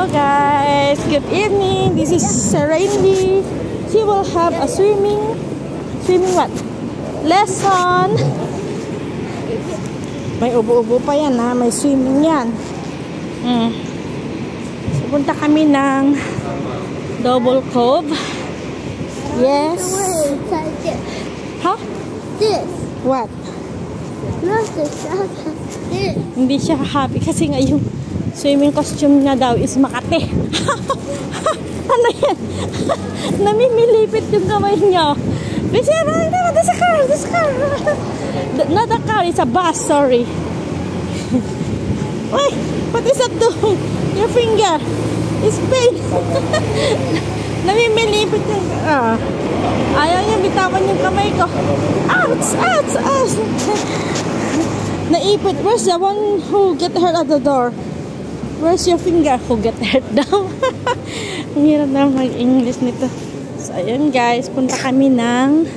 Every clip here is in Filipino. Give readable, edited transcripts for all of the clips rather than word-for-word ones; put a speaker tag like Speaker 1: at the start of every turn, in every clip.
Speaker 1: Hello guys, good evening. This is Randy. She will have a swimming what? Lesson. May ubo-ubo pa yan ha, may swimming yan. So, punta kami ng Double Cove. Yes. Huh?
Speaker 2: This.
Speaker 1: What?
Speaker 2: Not this. This.
Speaker 1: Hindi siya happy kasi nga yung swimming costume niya daw is Makati. Ano yan? Namimilipit yung kamay niya. There's a car, there's a car. Not a car, it's a bus, sorry. Wait, what is that doing? Your finger. It's pain. Namimilipit yung... ayaw niya bitawan yung kamay ko. Ouch! Ouch! Ouch! Naipit. Where's the one who get hurt at the door? Where's your finger? Who get hurt daw? Ang hirap na mag-English nito. So, ayun guys. Punta kami ng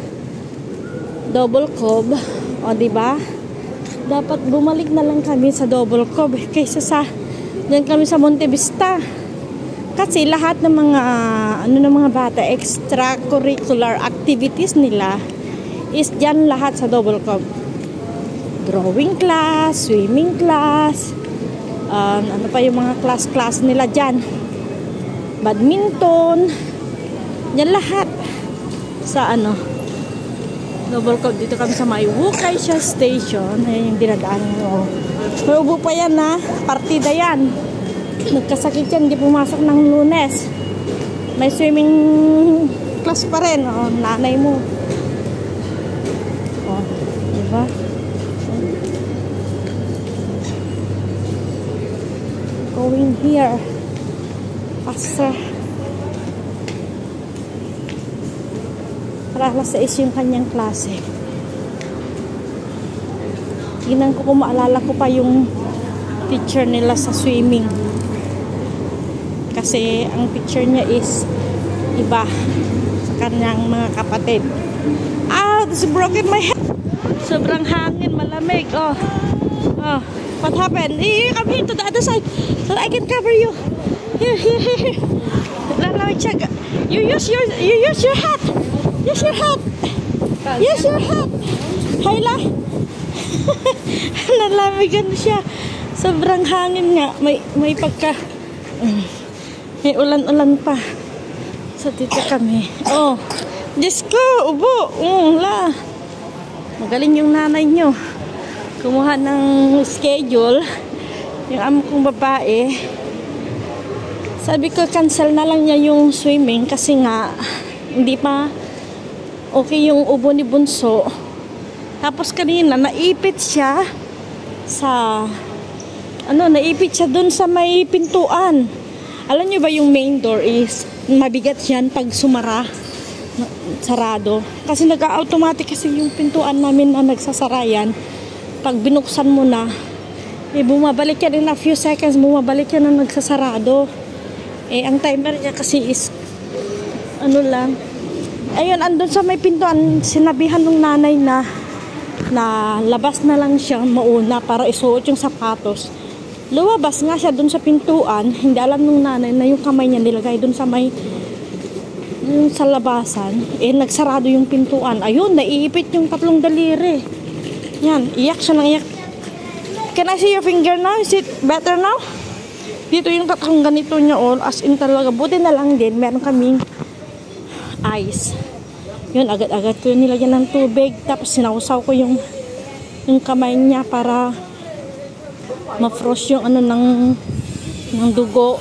Speaker 1: Double Cove. O, diba? Dapat bumalik na lang kami sa Double Cove kaysa sa dyan kami sa Monte Vista. Kasi lahat ng mga ng mga bata, extracurricular activities nila is dyan lahat sa Double Cove. Drawing class, swimming class, ano pa yung mga class nila dyan, badminton, yan lahat sa Double Cove. Dito kami sa may Wukaisha Station. Ayan yung dinadaanan mo. May ubo pa yan ha, partida yan. Nagkasakit yan, hindi pumasok ng Lunes. May swimming class pa rin, nanay mo. Diba? Going here faster. Para alas 6 yung kanyang klase. Tingnan ko kung maalala ko pa yung teacher nila sa swimming. Kasi ang picture niya is iba sa kanyang mga kapatid. This broken my head. Sobrang hangin, malamig. What happened? Come here to the other side so I can cover you. Here. Lalamig siya. You use your hat. Use your hat. Use your hat. Hayla. Nalamigan siya. Sobrang hangin nga. May pagka... may ulan-ulan pa. So, dito kami. Diyos ko, ubo. Magaling yung nanay nyo. Kumuha ng schedule. Yung amo kong babae. Sabi ko, cancel na lang niya yung swimming kasi nga, hindi pa okay yung ubo ni Bunso. Tapos kanina, naipit siya sa... naipit siya dun sa may pintuan. Alam nyo ba yung main door is mabigat yan pag sarado. Kasi nag-automatic kasi yung pintuan namin na nagsasara yan. Pag binuksan mo na, bumabalik yan in a few seconds, bumabalik yan na nagsasarado. Ang timer niya kasi is lang. Ayun, andun sa may pintuan, sinabihan ng nanay na labas na lang siya mauna para isuot yung sapatos. Lumabas nga siya dun sa pintuan, hindi alam nung nanay na yung kamay niya nilagay dun sa may sa labasan, nagsarado yung pintuan. Ayun, naiipit yung tatlong daliri. Yan, iyak siya ng iyak. Can I see your finger now? Is it better now? Dito yung tatlong ganito niya as in talaga. Buti na lang din, meron kaming ice. Yun, agad-agad ko yung nilagyan ng tubig. Tapos sinausaw ko yung kamay niya para ma-frost yung ng dugo.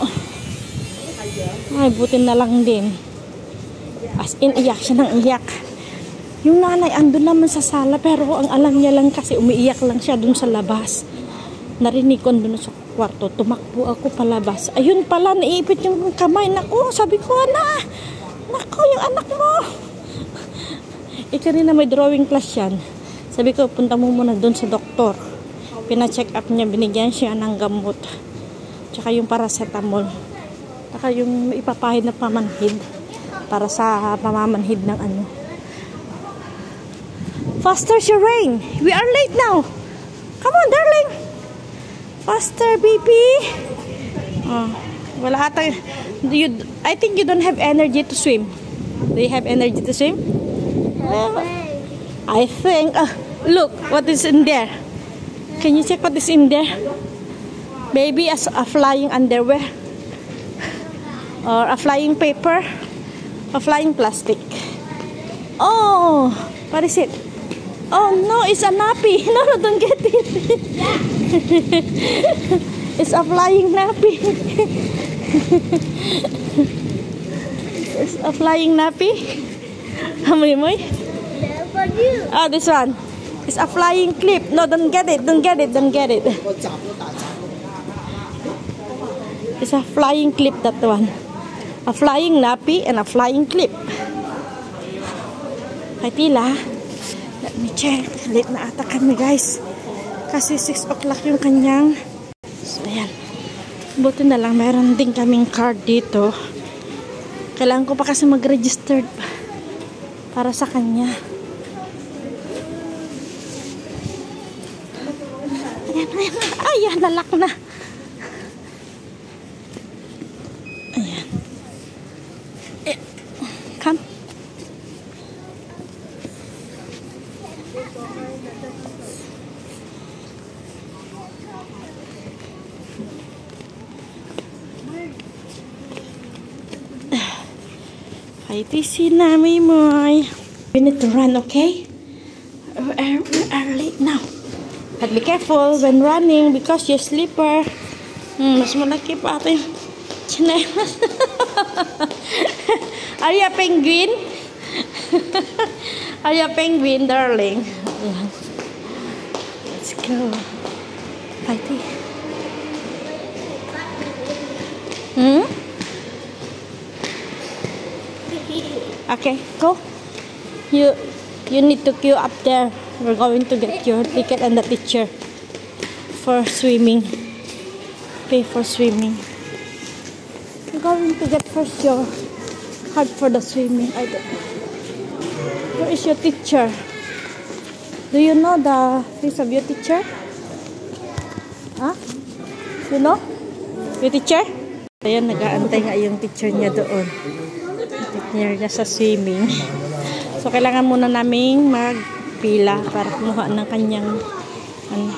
Speaker 1: Ay, buti na lang din. As in, iyak siya ng iyak. Yung nanay andun naman sa sala, pero ang alam niya lang kasi umiiyak lang siya dun sa labas. Narinig ko dun sa kwarto, tumakbo ako palabas. Ayun pala, naipit yung kamay. Naku, sabi ko, naku, yung anak mo. Kanina may drawing class yan. Sabi ko, punta mo muna dun sa doktor. Pina-check up niya, binigyan siya ng gamot. Tsaka yung paracetamol. Tsaka yung ipapahid na pamanhid. Para sa pamamanhid ng Faster, Shireen. We are late now. Come on, darling. Faster, baby. Wala ata. I think you don't have energy to swim. Do you have energy to swim? I think. Look, what is in there? Can you check what is in there? Maybe a flying underwear. Or a flying paper. A flying plastic. Oh, what is it? Oh no, it's a nappy. No, don't get it. It's a flying nappy. It's a flying nappy. Amoy-moy?
Speaker 2: For you.
Speaker 1: Ah, this one. It's a flying clip. No, don't get it. Don't get it. Don't get it. It's a flying clip, that one. A flying nappy and a flying clip. Kay Tila, let me check. Late na ata kami, guys. Kasi 6 o'clock yung kanyang. So, ayan. Buti na lang, meron din kaming card dito. Kailangan ko pa kasi mag-register para sa kanya. Ayan, ayan. Ayan, nalak na. Ayan. Come. Hi, TC Nami Moy. We need to run, okay? We are late now. But be careful when running because your slipper. Mas malaki pa ito yung chinelas. Are you a penguin? Are you a penguin, darling? Ayan. Let's go. Hi, T. Okay, go. You need to queue up there. We're going to get your ticket and the teacher for swimming. Pay for swimming. We're going to get first your card for the swimming. I don't know. Where is your teacher? Do you know the face of your teacher? Huh? You know? Your teacher? Ayan, nag-aantay nga yung teacher niya doon. Teacher niya sa swimming. So, kailangan muna naming magpila para kumuha ng kanyang ano,